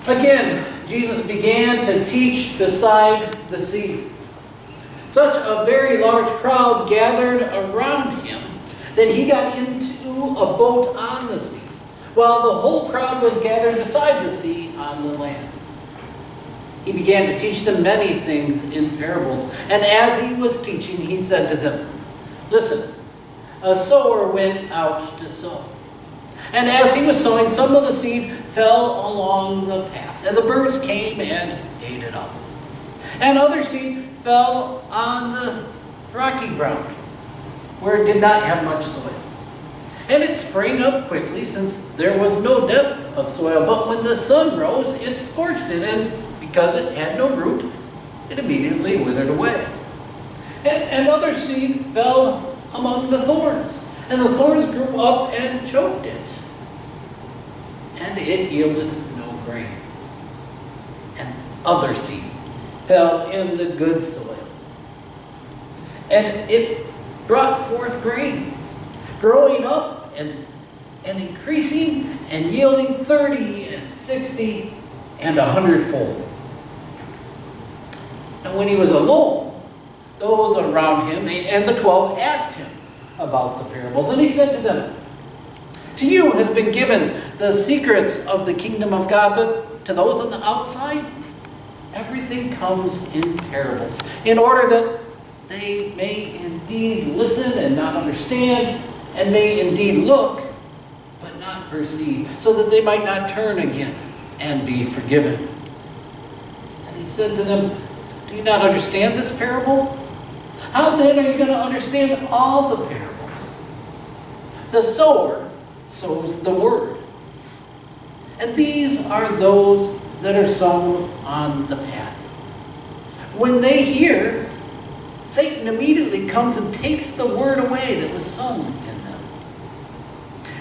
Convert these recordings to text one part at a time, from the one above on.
Again, Jesus began to teach beside the sea. Such a very large crowd gathered around him that he got into a boat on the sea, while the whole crowd was gathered beside the sea on the land. He began to teach them many things in parables. And as he was teaching, he said to them, "Listen, a sower went out to sow. And as he was sowing, some of the seed fell along the path, and the birds came and ate it up. And other seed fell on the rocky ground, where it did not have much soil. And it sprang up quickly, since there was no depth of soil. But when the sun rose, it scorched it, and because it had no root, it immediately withered away. And other seed fell among the thorns, and the thorns grew up and choked it, and it yielded no grain. And other seed fell in the good soil, and it brought forth grain, growing up and increasing and yielding 30 and 60 and 100-fold. And when he was alone, those around him and the 12 asked him about the parables. And he said to them, "To you has been given the secrets of the kingdom of God, but to those on the outside, everything comes in parables, in order that they may indeed listen and not understand, and may indeed look, but not perceive, so that they might not turn again and be forgiven." And he said to them, "Do you not understand this parable? How then are you going to understand all the parables? The sower sows the word. And these are those that are sown on the path. When they hear, Satan immediately comes and takes the word away that was sown in them.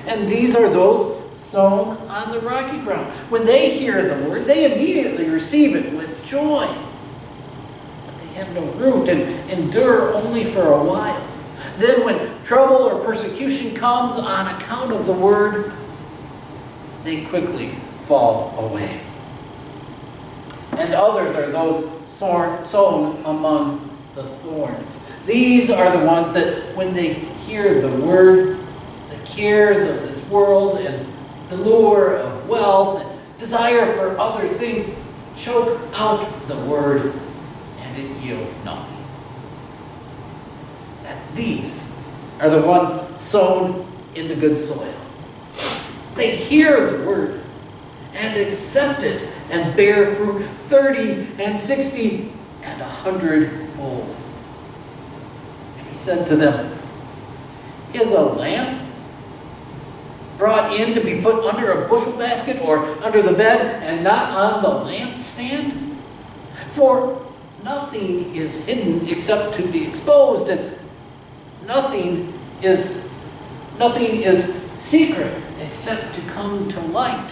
And these are those sown on the rocky ground. When they hear the word, they immediately receive it with joy. Have no root and endure only for a while. Then when trouble or persecution comes on account of the word, they quickly fall away. And others are those sown among the thorns. These are the ones that when they hear the word, the cares of this world and the lure of wealth and desire for other things choke out the word, it yields nothing. And these are the ones sown in the good soil. They hear the word and accept it and bear fruit 30 and 60 and 100-fold. And he said to them, "Is a lamp brought in to be put under a bushel basket or under the bed and not on the lampstand? For nothing is hidden except to be exposed, and nothing is secret except to come to light.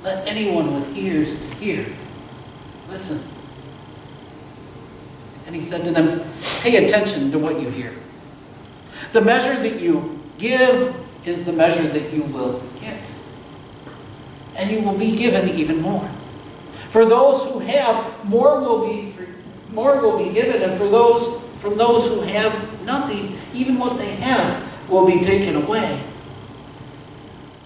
Let anyone with ears to hear listen." And he said to them, "Pay attention to what you hear. The measure that you give is the measure that you will get, and you will be given even more. For those who have, more will be given, and from those who have nothing, even what they have will be taken away."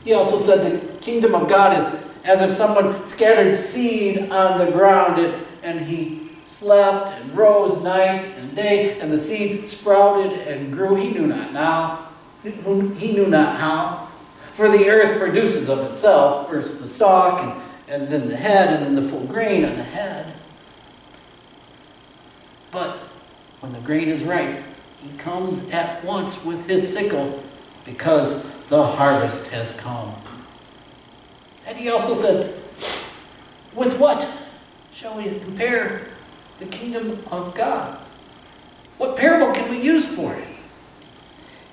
He also said the kingdom of God is as if someone scattered seed on the ground, and he slept and rose night and day, and the seed sprouted and grew. He knew not how. For the earth produces of itself first the stalk, and then the head, and then the full grain on the head. But when the grain is ripe, he comes at once with his sickle, because the harvest has come. And he also said, "With what shall we compare the kingdom of God? What parable can we use for it?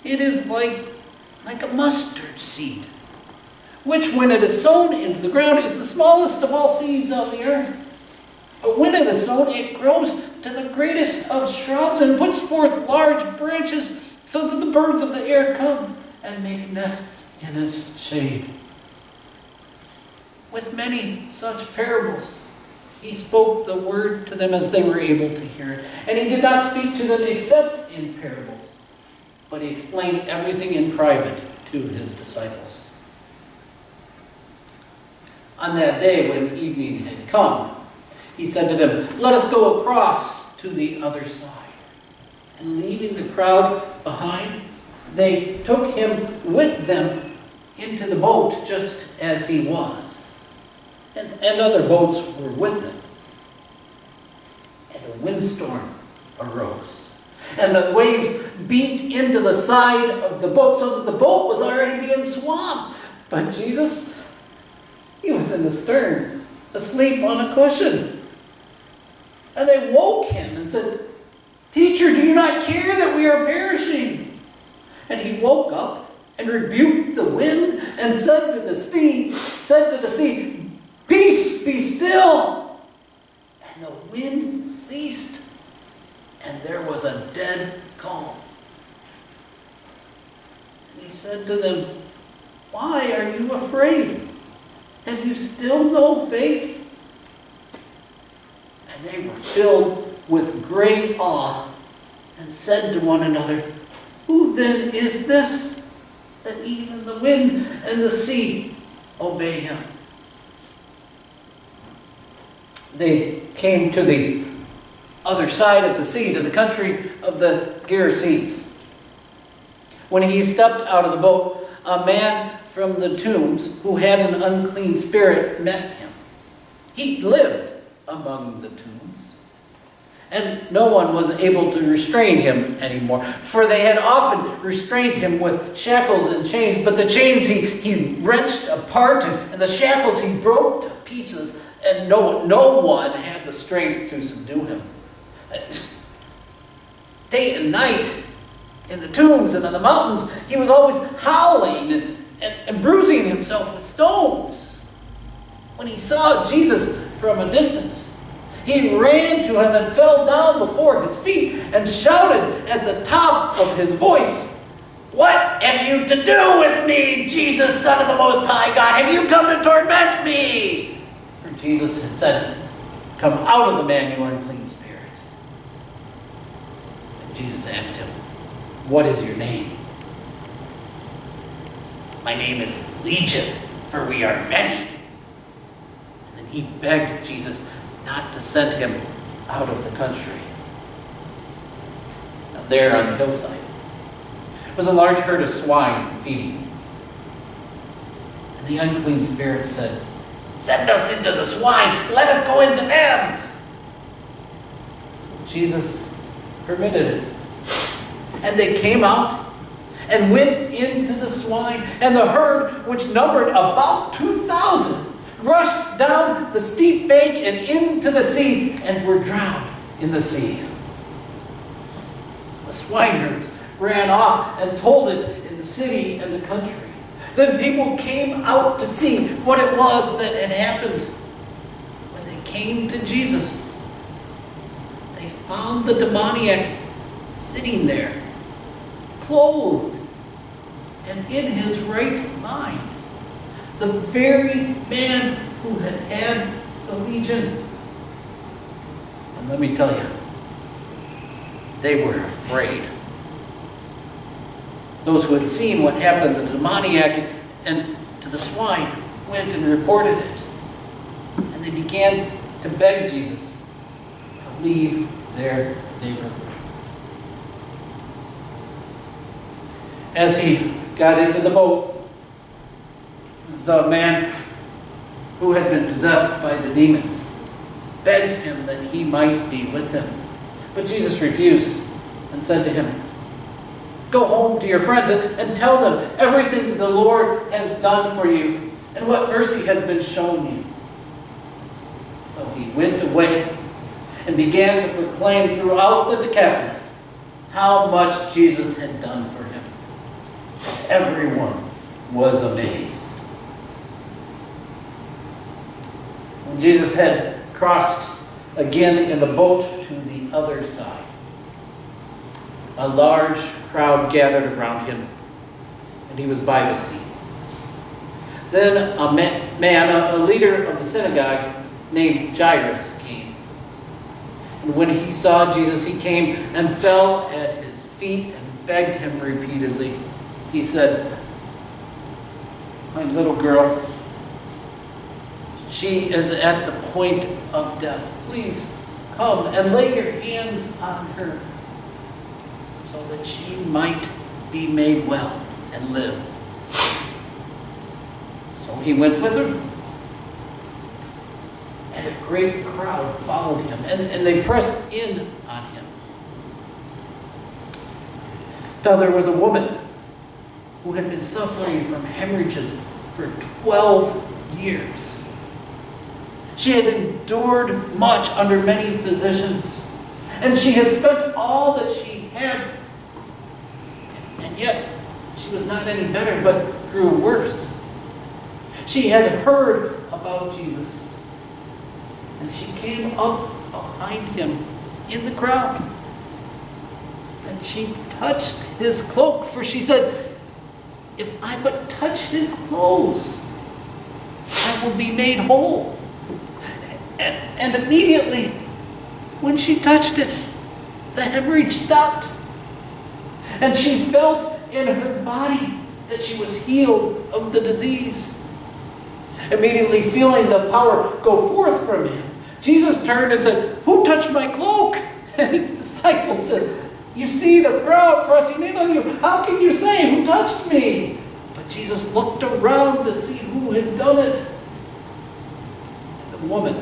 It is like a mustard seed, which when it is sown into the ground is the smallest of all seeds on the earth. But when it is sown, it grows to the greatest of shrubs and puts forth large branches, so that the birds of the air come and make nests in its shade." with many such parables. He spoke the word to them as they were able to hear it. And he did not speak to them except in parables, but he explained everything in private to his disciples. On that day when evening had come, he said to them, "Let us go across to the other side." And leaving the crowd behind, they took him with them into the boat just as he was. And other boats were with them. And a windstorm arose. And the waves beat into the side of the boat so that the boat was already being swamped. But Jesus, he was in the stern, asleep on a cushion. And they woke him and said, "Teacher, do you not care that we are perishing?" And he woke up and rebuked the wind and said to the sea, "Peace, be still." And the wind ceased, and there was a dead calm. And he said to them, "Why are you afraid? Have you still no faith?" And they were filled with great awe and said to one another, "Who then is this, that even the wind and the sea obey him?" They came to the other side of the sea, to the country of the Gerasenes. When he stepped out of the boat, a man from the tombs who had an unclean spirit met him. He lived among the tombs, and no one was able to restrain him anymore, for they had often restrained him with shackles and chains, but the chains he wrenched apart, and the shackles he broke to pieces, and no one had the strength to subdue him. Day and night, in the tombs and on the mountains, he was always howling and bruising himself with stones. When he saw Jesus from a distance, he ran to him and fell down before his feet and shouted at the top of his voice, "What have you to do with me, Jesus, Son of the Most High God? Have you come to torment me?" For Jesus had said, "Come out of the man, you unclean spirit." And Jesus asked him, "What is your name?" "My name is Legion, for we are many." And then he begged Jesus not to send him out of the country. Now there on the hillside was a large herd of swine feeding. And the unclean spirit said, "Send us into the swine, let us go into them." So Jesus permitted it. And they came out and went into the swine, and the herd, which numbered about 2,000, rushed down the steep bank and into the sea, and were drowned in the sea. The swineherds ran off and told it in the city and the country. Then people came out to see what it was that had happened. When they came to Jesus, they found the demoniac sitting there, clothed and in his right mind, the very man who had had the legion. And let me tell you, they were afraid. Those who had seen what happened to the demoniac and to the swine went and reported it. And they began to beg Jesus to leave their neighborhood. As he got into the boat, the man who had been possessed by the demons begged him that he might be with him. But Jesus refused and said to him, "Go home to your friends and tell them everything that the Lord has done for you and what mercy has been shown you." So he went away and began to proclaim throughout the Decapolis how much Jesus had done for him. Everyone was amazed. When Jesus had crossed again in the boat to the other side, a large crowd gathered around him, and he was by the sea. Then a leader of the synagogue named Jairus came. And when he saw Jesus, he came and fell at his feet and begged him repeatedly. He said, "My little girl, she is at the point of death. Please come and lay your hands on her so that she might be made well and live." So he went with her. And a great crowd followed him, and they pressed in on him. Now there was a woman who had been suffering from hemorrhages for 12 years. She had endured much under many physicians, and she had spent all that she had, and yet she was not any better, but grew worse. She had heard about Jesus, and she came up behind him in the crowd. And she touched his cloak, for she said, "If I but touch his clothes, I will be made whole." And immediately, when she touched it, the hemorrhage stopped. And she felt in her body that she was healed of the disease. Immediately feeling the power go forth from him, Jesus turned and said, "Who touched my cloak?" And his disciples said, "You see the crowd pressing in on you. How can you say, 'Who touched me?'" But Jesus looked around to see who had done it. And the woman,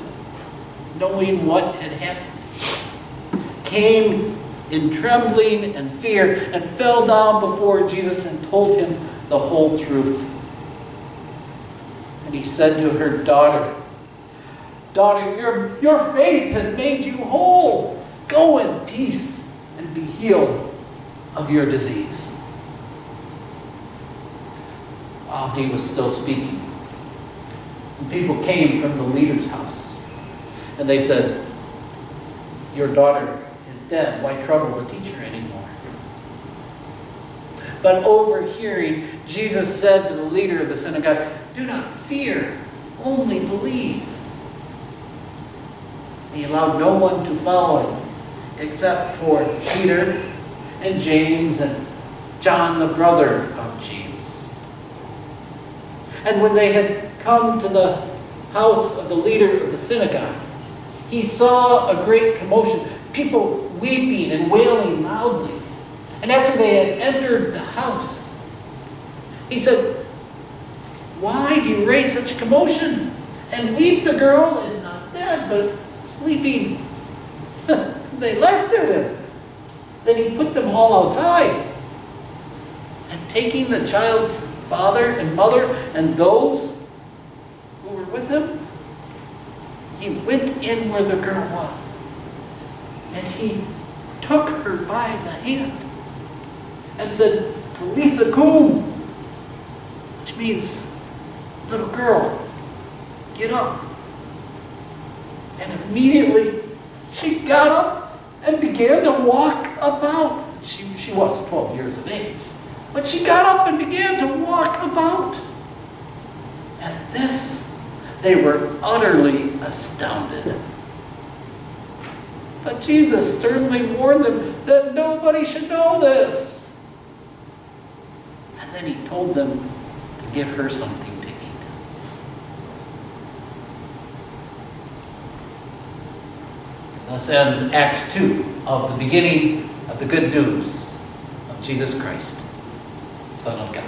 knowing what had happened, came in trembling and fear and fell down before Jesus and told him the whole truth. And he said to her, "Daughter, your faith has made you whole. Go in peace and be healed of your disease." While he was still speaking, some people came from the leader's house, and they said, "Your daughter is dead. Why trouble the teacher anymore?" But overhearing, Jesus said to the leader of the synagogue, "Do not fear, only believe." He allowed no one to follow him except for Peter and James and John, the brother of James. And when they had come to the house of the leader of the synagogue, he saw a great commotion, people weeping and wailing loudly. And after they had entered the house, he said, "Why do you raise such a commotion and weep? The girl is not dead, but sleeping." They laughed at him. Then he put them all outside. And taking the child's father and mother and those who were with him, he went in where the girl was. And he took her by the hand and said, "Talitha kum," which means, "Little girl, get up." And immediately she got up and began to walk about. She was 12 years of age. But she got up and began to walk about. At this, they were utterly astounded. But Jesus sternly warned them that nobody should know this. And then he told them to give her something to eat. Thus ends Act 2 of the beginning of the good news of Jesus Christ, Son of God.